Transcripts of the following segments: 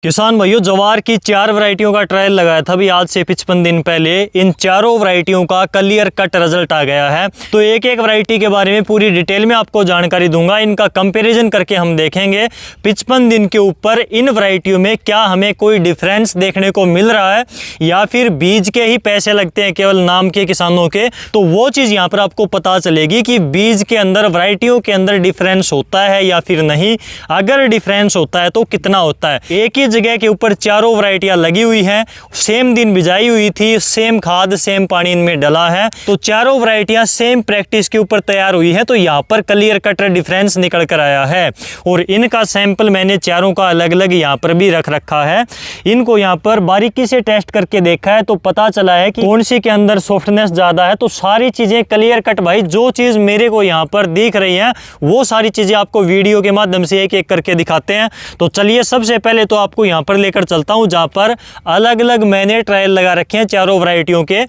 किसान भाइयों, जवार की 4 वैरायटियों का ट्रायल लगाया था अभी आज से 55 दिन पहले। इन चारों वैरायटियों का क्लियर कट रिजल्ट आ गया है। तो एक एक वैरायटी के बारे में पूरी डिटेल में आपको जानकारी दूंगा। इनका कंपैरिजन करके हम देखेंगे 55 दिन के ऊपर इन वैरायटियों में क्या हमें कोई डिफरेंस देखने को मिल रहा है या फिर बीज के ही पैसे लगते हैं केवल नाम के किसानों के। तो वो चीज़ यहाँ पर आपको पता चलेगी कि बीज के अंदर, वैरायटियों के अंदर डिफरेंस होता है या फिर नहीं। अगर डिफरेंस होता है तो कितना होता है। एक ही जगह के ऊपर चारों वैरायटियां लगी हुई हैं, सेम दिन बिजाई हुई थी, सेम खाद सेम पानी इनमें डला है, तो चारों वैरायटियां सेम प्रैक्टिस के ऊपर तैयार हुई है। तो यहाँ पर क्लियर कट डिफरेंस निकल कर आया है और इनका सैंपल मैंने चारों का अलग अलग यहाँ पर भी रख रखा है। इनको यहाँ पर बारीकी से टेस्ट करके देखा है तो पता चला है कि कौन सी के अंदर सॉफ्टनेस ज्यादा है। तो सारी चीजें क्लियर कट भाई, जो चीज मेरे को यहाँ पर दिख रही है वो सारी चीजें आपको वीडियो के माध्यम से एक एक करके दिखाते हैं। तो चलिए सबसे पहले तो आपको यहाँ पर लेकर चलता हूं जहां पर अलग अलग मैंने ट्रायल लगा रखे हैं चारों वैरायटियों के।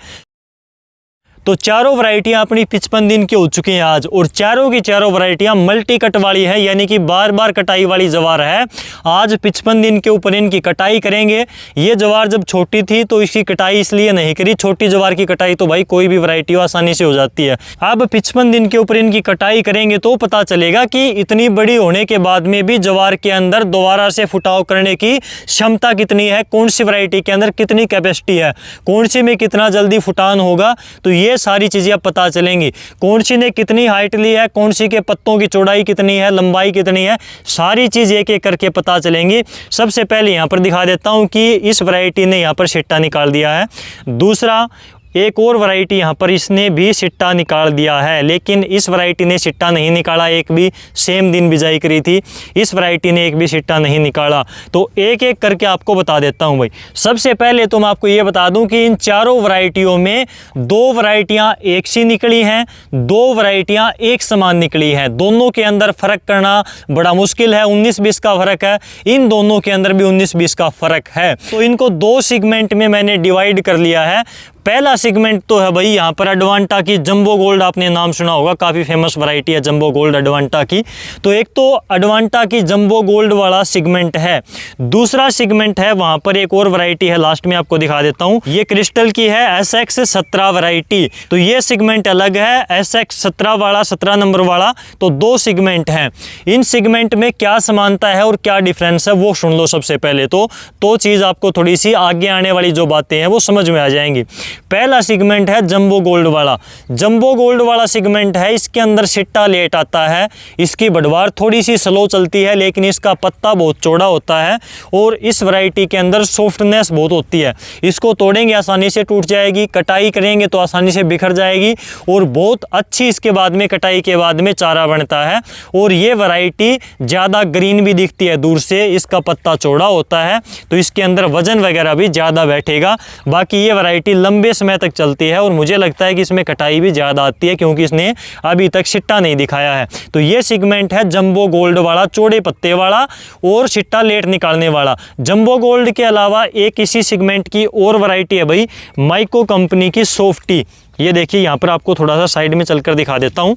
तो चारों वैरायटियां अपनी 55 दिन की हो चुकी हैं आज, और चारों की चारों वैरायटियां मल्टी कट वाली है, यानी कि बार बार कटाई वाली जवार है। आज 55 दिन के ऊपर इनकी कटाई करेंगे। ये जवार जब छोटी थी तो इसकी कटाई इसलिए नहीं करी, छोटी जवार की कटाई तो भाई कोई भी वैरायटी आसानी से हो जाती है। अब 55 दिन के ऊपर इनकी कटाई करेंगे तो पता चलेगा कि इतनी बड़ी होने के बाद में भी जवार के अंदर दोबारा से फुटाव करने की क्षमता कितनी है, कौन सी वैरायटी के अंदर कितनी कैपेसिटी है, कौन सी में कितना जल्दी फुटान होगा। तो ये सारी चीजें अब पता चलेंगी। कौन सी ने कितनी हाइट ली है, कौन सी के पत्तों की चौड़ाई कितनी है, लंबाई कितनी है, सारी चीज एक एक करके पता चलेंगी। सबसे पहले यहां पर दिखा देता हूं कि इस वैरायटी ने यहां पर सिट्टा निकाल दिया है। दूसरा, एक और वैरायटी यहाँ पर इसने भी सिट्टा निकाल दिया है, लेकिन इस वैरायटी ने सिट्टा नहीं निकाला, एक भी सेम दिन बिजाई करी थी। इस वैरायटी ने एक भी सिट्टा नहीं निकाला। तो एक एक करके आपको बता देता हूँ भाई। सबसे पहले तो मैं आपको ये बता दूं कि इन चारों वैरायटियों में 2 वैरायटियाँ एक सी निकली हैं, 2 वैरायटियाँ एक समान निकली हैं। दोनों के अंदर फर्क करना बड़ा मुश्किल है, 19-20 का फर्क है। इन दोनों के अंदर भी 19-20 का फर्क है। तो इनको 2 सेगमेंट में मैंने डिवाइड कर लिया है। पहला सेगमेंट तो है भाई यहाँ पर अडवांटा की जंबो गोल्ड, आपने नाम सुना होगा, काफ़ी फेमस वैरायटी है जंबो गोल्ड अडवांटा की। तो एक तो अडवांटा की जंबो गोल्ड वाला सेगमेंट है। दूसरा सेगमेंट है वहाँ पर एक और वैरायटी है, लास्ट में आपको दिखा देता हूँ। ये क्रिस्टल की है SX17 वैरायटी। तो ये सेगमेंट अलग है, SX17 वाला, 17 नंबर वाला। तो 2 सेगमेंट हैं। इन सेगमेंट में क्या समानता है और क्या डिफरेंस है वो सुन लो सबसे पहले। तो चीज़ आपको थोड़ी सी आगे आने वाली जो बातें हैं वो समझ में आ जाएंगी। पहला सेगमेंट है जंबो गोल्ड वाला। जंबो गोल्ड वाला सेगमेंट है, इसके अंदर सिट्टा लेट आता है, इसकी बढ़वार थोड़ी सी स्लो चलती है, लेकिन इसका पत्ता बहुत चौड़ा होता है और इस वैरायटी के अंदर सॉफ्टनेस बहुत होती है। इसको तोड़ेंगे आसानी से टूट जाएगी, कटाई करेंगे तो आसानी से बिखर जाएगी, और बहुत अच्छी इसके बाद में कटाई के बाद में चारा बनता है। और ये वैरायटी ज़्यादा ग्रीन भी दिखती है दूर से, इसका पत्ता चौड़ा होता है तो इसके अंदर वजन वगैरह भी ज़्यादा बैठेगा। बाकी ये वैरायटी लंबे समय तक चलती है और मुझे लगता है कि इसमें कटाई भी ज़्यादा आती है, क्योंकि इसने अभी तक सिट्टा नहीं दिखाया है। तो ये सेगमेंट है जंबो गोल्ड वाला, चौड़े पत्ते वाला और सिट्टा लेट निकालने वाला। जंबो गोल्ड के अलावा एक इसी सेगमेंट की और वैरायटी है भाई, माइको कंपनी की सॉफ्टी। ये देखिए यहाँ पर आपको थोड़ा सा साइड में चलकर दिखा देता हूँ।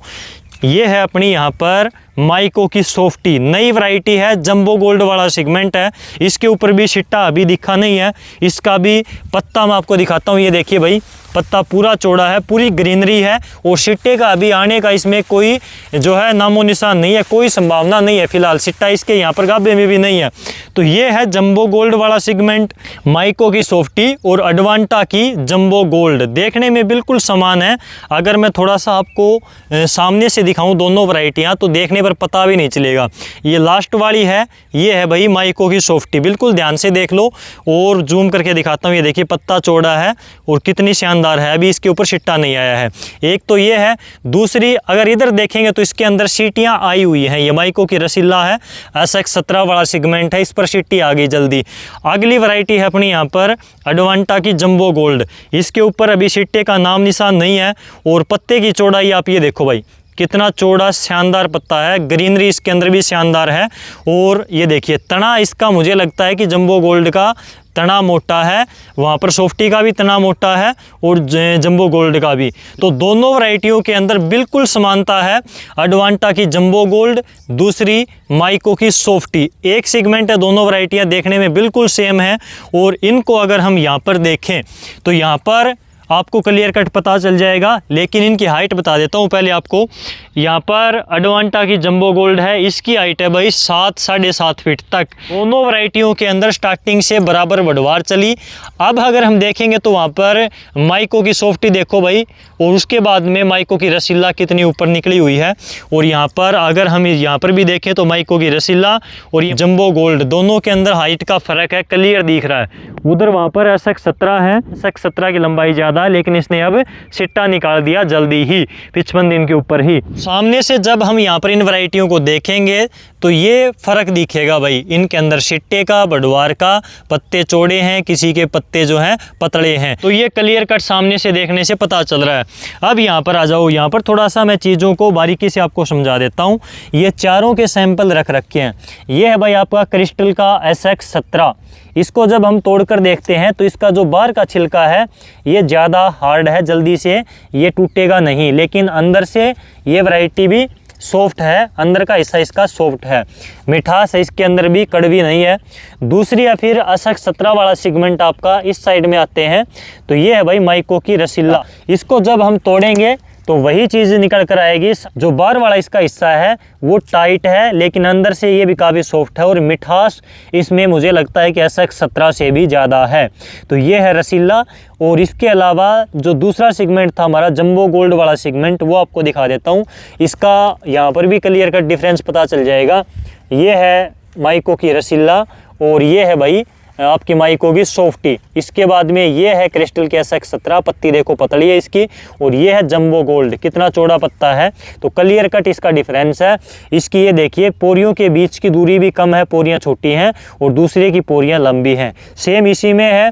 ये है अपनी यहाँ पर माइको की सॉफ्टी, नई वैरायटी है, जंबो गोल्ड वाला सेगमेंट है। इसके ऊपर भी सिट्टा अभी दिखा नहीं है। इसका भी पत्ता मैं आपको दिखाता हूँ। ये देखिए भाई, पत्ता पूरा चौड़ा है, पूरी ग्रीनरी है, और सिट्टे का अभी आने का इसमें कोई जो है नामो निशान नहीं है, कोई संभावना नहीं है। फिलहाल सिट्टा इसके यहाँ पर गाभे में भी नहीं है। तो ये है जंबो गोल्ड वाला सेगमेंट, माइको की सॉफ्टी और अडवांटा की जंबो गोल्ड। देखने में बिल्कुल समान है। अगर मैं थोड़ा सा आपको सामने से दिखाऊं दोनों वैरायटियाँ तो देखने पर पता भी नहीं चलेगा। ये लास्ट वाली है, ये है भाई माइको की सॉफ्टी। बिल्कुल ध्यान से देख लो और जूम करके दिखाता हूँ। ये देखिए पत्ता चौड़ा है और कितनी शानदार है। अभी इसके ऊपर सिट्टा नहीं आया है। एक तो ये है। दूसरी, अगर इधर देखेंगे तो इसके अंदर सीटियाँ आई हुई हैं। ये माइको की रसीला है, SX17 वाला सेगमेंट है, इस पर सिट्टी आ गई जल्दी। अगली वैरायटी है अपनी यहाँ पर अडवांटा की जंबो गोल्ड। इसके ऊपर अभी सिट्टे का नाम निशान नहीं है और पत्ते की चौड़ाई आप ये देखो भाई, कितना चौड़ा शानदार पत्ता है, ग्रीनरी इसके अंदर भी शानदार है। और ये देखिए तना इसका मुझे लगता है कि जंबो गोल्ड का तना मोटा है, वहाँ पर सॉफ्टी का भी तना मोटा है और जंबो गोल्ड का भी। तो दोनों वैरायटियों के अंदर बिल्कुल समानता है। अडवांटा की जंबो गोल्ड, दूसरी माइको की सॉफ्टी, एक सेगमेंट है, दोनों वैरायटियाँ देखने में बिल्कुल सेम है। और इनको अगर हम यहाँ पर देखें तो यहाँ पर आपको क्लियर कट पता चल जाएगा, लेकिन इनकी हाइट बता देता हूँ पहले आपको। यहाँ पर अडवांटा की जंबो गोल्ड है, इसकी हाइट है भाई 7 साढ़े 7 फीट तक। दोनों वैरायटियों के अंदर स्टार्टिंग से बराबर बढ़वार चली। अब अगर हम देखेंगे तो वहाँ पर माइको की सॉफ्टी देखो भाई, और उसके बाद में माइको की रसीला कितनी ऊपर निकली हुई है। और यहाँ पर अगर हम यहाँ पर भी देखें तो माइको की रसीला और ये जंबो गोल्ड, दोनों के अंदर हाइट का फ़र्क है, क्लियर दिख रहा है। उधर वहाँ पर SX17 है, SX17 की लंबाई ज़्यादा है, लेकिन इसने अब सिट्टा निकाल दिया जल्दी ही, 55 दिन के ऊपर ही। सामने से जब हम यहाँ पर इन वैरायटियों को देखेंगे तो ये फ़र्क दिखेगा भाई, इनके अंदर सिट्टे का, बढ़वार का, पत्ते चौड़े हैं, किसी के पत्ते जो हैं पतले हैं। तो ये क्लियर कट सामने से देखने से पता चल रहा है। अब यहाँ पर आ जाओ, यहाँ पर थोड़ा सा मैं चीज़ों को बारीकी से आपको समझा देता हूँ। ये चारों के सैंपल रख रखे हैं। ये है भाई आपका क्रिस्टल का SX17। इसको जब हम तोड़कर देखते हैं तो इसका जो बाहर का छिलका है ये ज़्यादा हार्ड है, जल्दी से ये टूटेगा नहीं, लेकिन अंदर से ये वैरायटी भी सॉफ्ट है, अंदर का हिस्सा इसका सॉफ्ट है, मिठास है इसके अंदर भी, कड़वी नहीं है। दूसरी या फिर SX17 वाला सेगमेंट आपका इस साइड में आते हैं तो ये है भाई माइको की रसीला। इसको जब हम तोड़ेंगे तो वही चीज़ निकल कर आएगी। जो बाहर वाला इसका हिस्सा है वो टाइट है, लेकिन अंदर से ये भी काफ़ी सॉफ्ट है, और मिठास इसमें मुझे लगता है कि SX17 से भी ज़्यादा है। तो ये है रसीला। और इसके अलावा जो दूसरा सेगमेंट था हमारा जंबो गोल्ड वाला सेगमेंट, वो आपको दिखा देता हूँ। इसका यहाँ पर भी क्लियर कट डिफरेंस पता चल जाएगा। ये है माइको की रसीला और ये है भाई आपकी माइको की सॉफ्टी। इसके बाद में ये है क्रिस्टल के SX17, पत्ती देखो पतली है इसकी, और ये है जंबो गोल्ड, कितना चौड़ा पत्ता है। तो क्लियर कट इसका डिफरेंस है। इसकी ये देखिए पोरियों के बीच की दूरी भी कम है, पोरियां छोटी हैं, और दूसरे की पोरियां लंबी हैं। सेम इसी में है,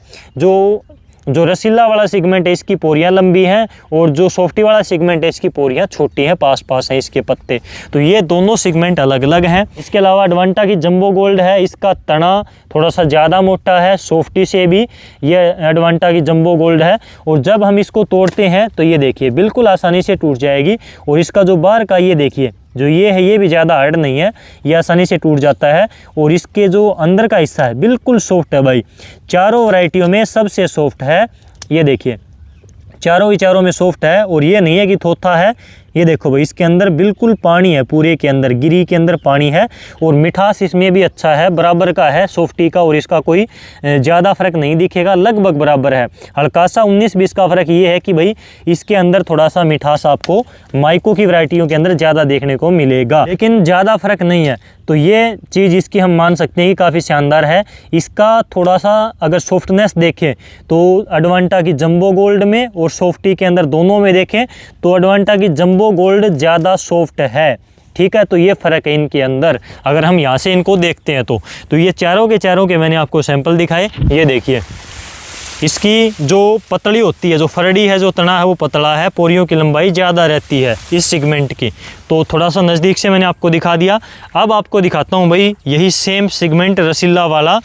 जो रसीला वाला सेगमेंट है इसकी पोरियां लंबी हैं, और जो सॉफ्टी वाला सेगमेंट है इसकी पोरियां छोटी हैं, पास पास हैं इसके पत्ते। तो ये दोनों सेगमेंट अलग अलग हैं। इसके अलावा अडवांटा की जंबो गोल्ड है, इसका तना थोड़ा सा ज़्यादा मोटा है, सॉफ्टी से भी ये अडवांटा की जंबो गोल्ड है। और जब हम इसको तोड़ते हैं तो ये देखिए बिल्कुल आसानी से टूट जाएगी। और इसका जो बाहर का ये देखिए जो ये है ये भी ज़्यादा हार्ड नहीं है, ये आसानी से टूट जाता है। और इसके जो अंदर का हिस्सा है बिल्कुल सॉफ्ट है भाई, चारों वैरायटियों में सबसे सॉफ्ट है। ये देखिए चारों में सॉफ्ट है, और ये नहीं है कि थोथा है। ये देखो भाई इसके अंदर बिल्कुल पानी है, पूरे के अंदर गिरी के अंदर पानी है, और मिठास इसमें भी अच्छा है, बराबर का है सॉफ्टी का और इसका कोई ज़्यादा फ़र्क नहीं दिखेगा, लगभग बराबर है। हल्का सा 19-20 का फ़र्क ये है कि भाई इसके अंदर थोड़ा सा मिठास आपको माइको की वैरायटियों के अंदर ज़्यादा देखने को मिलेगा, लेकिन ज़्यादा फ़र्क नहीं है। तो ये चीज़ इसकी हम मान सकते हैं कि काफ़ी शानदार है। इसका थोड़ा सा अगर सॉफ्टनेस देखें तो अडवांटा की जंबो गोल्ड में और सॉफ्टी के अंदर दोनों में देखें तो अडवांटा की जंबो गोल्ड ज़्यादा सॉफ्ट है। ठीक है, तो ये फ़र्क है इनके अंदर। अगर हम यहाँ से इनको देखते हैं तो ये चारों के मैंने आपको सैंपल दिखाए। ये देखिए इसकी जो पतली होती है, जो फरड़ी है, जो तना है वो पतला है, पोरियों की लंबाई ज़्यादा रहती है इस सेगमेंट की। तो थोड़ा सा नज़दीक से मैंने आपको दिखा दिया। अब आपको दिखाता हूँ भाई यही सेम सेगमेंट रसीला वाला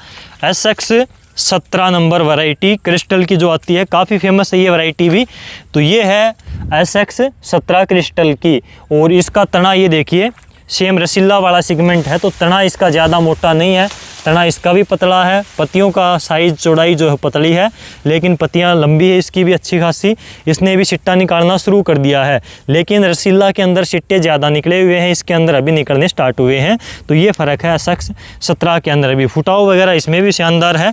SX17 नंबर वैरायटी क्रिस्टल की जो आती है, काफ़ी फेमस है ये वैरायटी भी। तो ये है SX17 क्रिस्टल की, और इसका तना ये देखिए सेम रसीला वाला सेगमेंट है। तो तना इसका ज़्यादा मोटा नहीं है, तना इसका भी पतला है, पत्तियों का साइज़ चौड़ाई जो है पतली है, लेकिन पत्तियां लंबी है इसकी भी अच्छी खासी। इसने भी सिट्टा निकालना शुरू कर दिया है, लेकिन रसीला के अंदर सिट्टे ज़्यादा निकले हुए हैं, इसके अंदर अभी निकलने स्टार्ट हुए हैं। तो ये फ़र्क है SX17 के अंदर। अभी फुटाव वगैरह इसमें भी शानदार है।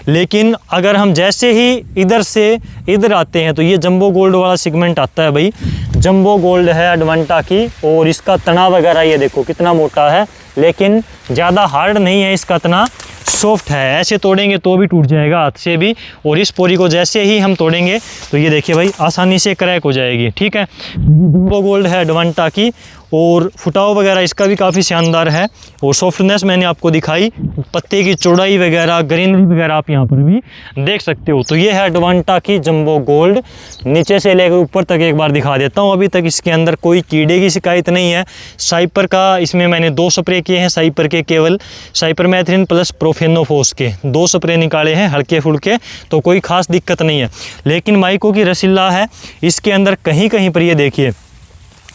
लेकिन अगर हम जैसे ही इधर से इधर आते हैं तो ये जंबो गोल्ड वाला सेगमेंट आता है भाई। जंबो गोल्ड है अडवांटा की, और इसका तना वगैरह ये देखो कितना मोटा है, लेकिन ज़्यादा हार्ड नहीं है इसका तना, सॉफ्ट है। ऐसे तोड़ेंगे तो भी टूट जाएगा हाथ से भी, और इस पोरी को जैसे ही हम तोड़ेंगे तो ये देखिए भाई आसानी से क्रैक हो जाएगी। ठीक है, जंबो गोल्ड है अडवांटा की, और फुटाव वगैरह इसका भी काफ़ी शानदार है। और सॉफ्टनेस मैंने आपको दिखाई, पत्ते की चौड़ाई वगैरह, ग्रीनरी वगैरह आप यहाँ पर भी देख सकते हो। तो ये है एडवांटा की जंबो गोल्ड। नीचे से लेकर ऊपर तक एक बार दिखा देता हूँ। अभी तक इसके अंदर कोई कीड़े की शिकायत नहीं है। साइपर का इसमें मैंने 2 स्प्रे किए हैं, साइपर के केवल साइपरमेथ्रिन प्लस प्रोफेनोफोस के 2 स्प्रे निकाले हैं हल्के फुल्के, तो कोई ख़ास दिक्कत नहीं है। लेकिन माइको की रसीला है, इसके अंदर कहीं कहीं पर ये देखिए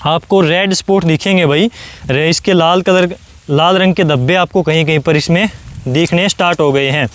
आपको रेड स्पॉट दिखेंगे भाई, इसके लाल रंग के धब्बे आपको कहीं कहीं पर इसमें दिखने स्टार्ट हो गए हैं।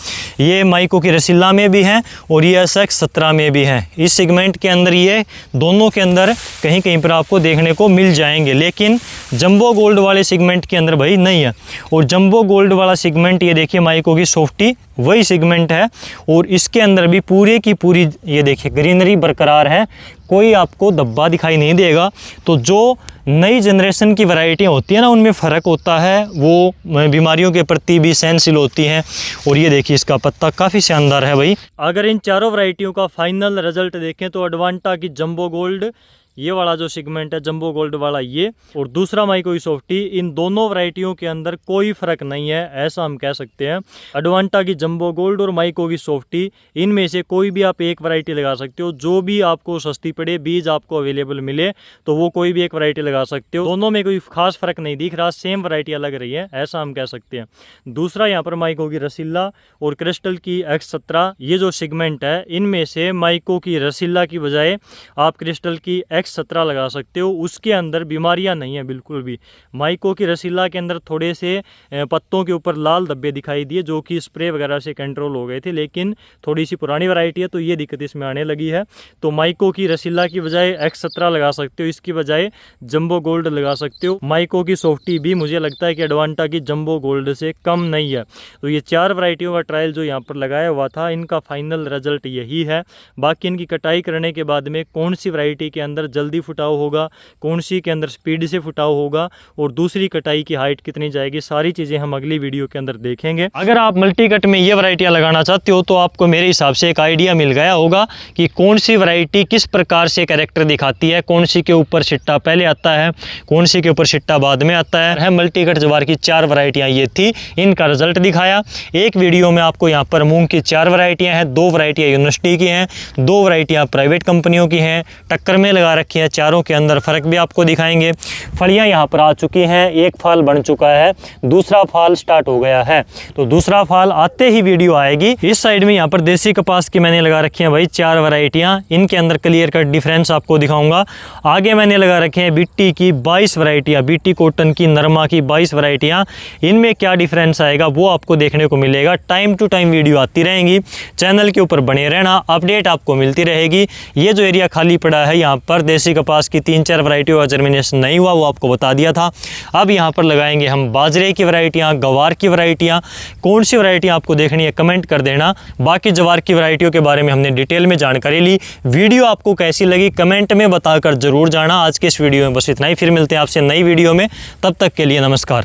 ये माइको की रसीला में भी हैं और ये SX17 में भी हैं। इस सेगमेंट के अंदर ये दोनों के अंदर कहीं कहीं पर आपको देखने को मिल जाएंगे, लेकिन जंबो गोल्ड वाले सेगमेंट के अंदर भाई नहीं है। और जंबो गोल्ड वाला सेगमेंट ये देखिए माइको की सॉफ्टी वही सेगमेंट है और इसके अंदर भी पूरे की पूरी ये देखिए ग्रीनरी बरकरार है, कोई आपको धब्बा दिखाई नहीं देगा। तो जो नई जनरेशन की वैरायटियाँ होती है ना, उनमें फ़र्क होता है, वो बीमारियों के प्रति भी सहनशील होती हैं। और ये देखिए इसका पत्ता काफ़ी शानदार है भाई। अगर इन चारों वैरायटियों का फाइनल रिजल्ट देखें तो एडवांटा की जंबो गोल्ड ये वाला जो सेगमेंट है जंबो गोल्ड वाला ये, और दूसरा माइको की सॉफ्टी, इन दोनों वैरायटियों के अंदर कोई फ़र्क नहीं है, ऐसा हम कह सकते हैं। एडवांटा की जंबो गोल्ड और माइको की सॉफ्टी, इनमें से कोई भी आप एक वैरायटी लगा सकते हो, जो भी आपको सस्ती पड़े, बीज आपको अवेलेबल मिले तो वो कोई भी एक वैरायटी लगा सकते हो। दोनों में कोई खास फ़र्क नहीं दिख रहा, सेम वैरायटियाँ लग रही है, ऐसा हम कह सकते हैं। दूसरा यहाँ पर माइको की रसीला और क्रिस्टल की X17, ये जो सेगमेंट है इनमें से माइको की रसीला की बजाय आप क्रिस्टल की X17 लगा सकते हो। उसके अंदर बीमारियां नहीं है बिल्कुल भी। माइको की रसीला के अंदर थोड़े से पत्तों के ऊपर लाल धब्बे दिखाई दिए, जो कि स्प्रे वगैरह से कंट्रोल हो गए थे, लेकिन थोड़ी सी पुरानी वैरायटी है तो ये दिक्कत इसमें आने लगी है। तो माइको की रसीला की बजाय X17 लगा सकते हो, इसकी बजाय जंबो गोल्ड लगा सकते हो। माइको की सॉफ्टी भी मुझे लगता है कि एडवांटा की जंबो गोल्ड से कम नहीं है। तो ये 4 वैरायटियों का ट्रायल जो यहाँ पर लगाया हुआ था, इनका फाइनल रिजल्ट यही है। बाकी इनकी कटाई करने के बाद में कौन सी वैरायटी के अंदर जल्दी फुटाव होगा, कौन सी के अंदर स्पीड से फुटाव होगा और दूसरी कटाई की हाइट कितनी जाएगी, सारी चीज़ें हम अगली वीडियो के अंदर देखेंगे। अगर आप मल्टी कट में ये वैरायटियाँ लगाना चाहते हो तो आपको मेरे हिसाब से एक आइडिया मिल गया होगा कि कौन सी वैरायटी किस प्रकार से कैरेक्टर दिखाती है, कौन सी के ऊपर शिट्टा पहले आता है, कौन सी के ऊपर शिट्टा बाद में आता है। मल्टी कट ज्वार की 4 वैरायटियाँ ये थी, इनका रिजल्ट दिखाया। एक वीडियो में आपको यहाँ पर मूंग की 4 वैरायटियाँ हैं, 2 वैरायटियाँ यूनिवर्सिटी की हैं, 2 वैरायटियाँ प्राइवेट कंपनियों की हैं, टक्कर में लगा रखी हैं। चारों के अंदर फ़र्क भी आपको दिखाएंगे। फलियां यहाँ पर आ चुकी हैं, एक फाल बन चुका है, दूसरा फाल स्टार्ट हो गया है। तो दूसरा फाल आते ही वीडियो आएगी। इस साइड में यहाँ पर देसी कपास की मैंने लगा रखी है भाई 4 वैरायटियाँ, इनके अंदर क्लियर कट डिफरेंस आपको दिखाऊंगा। आगे मैंने लगा रखे हैं बीटी की 22 वैरायटियाँ, बीटी कॉटन की, नरमा की 22 वैरायटियाँ। इनमें क्या डिफरेंस आएगा वो आपको देखने को मिलेगा। टाइम टू टाइम वीडियो आती रहेंगी, चैनल के ऊपर बने रहना, अपडेट आपको मिलती रहेगी। ये जो एरिया खाली पड़ा है यहाँ पर देसी कपास की 3-4 वैरायटियों का जर्मिनेशन नहीं हुआ, वो आपको बता दिया था। अब यहाँ पर लगाएंगे हम बाजरे की वैरायटियाँ, गवार की वैरायटियाँ। कौन सी वैरायटियाँ आपको देखनी है कमेंट कर देना। बाकी जवार की वैरायटियों के बारे में हमने डिटेल में जानकारी ली। वीडियो आपको कैसी लगी कमेंट में बताकर जरूर जाना। आज के इस वीडियो में बस इतना ही, फिर मिलते हैं आपसे नई वीडियो में, तब तक के लिए नमस्कार।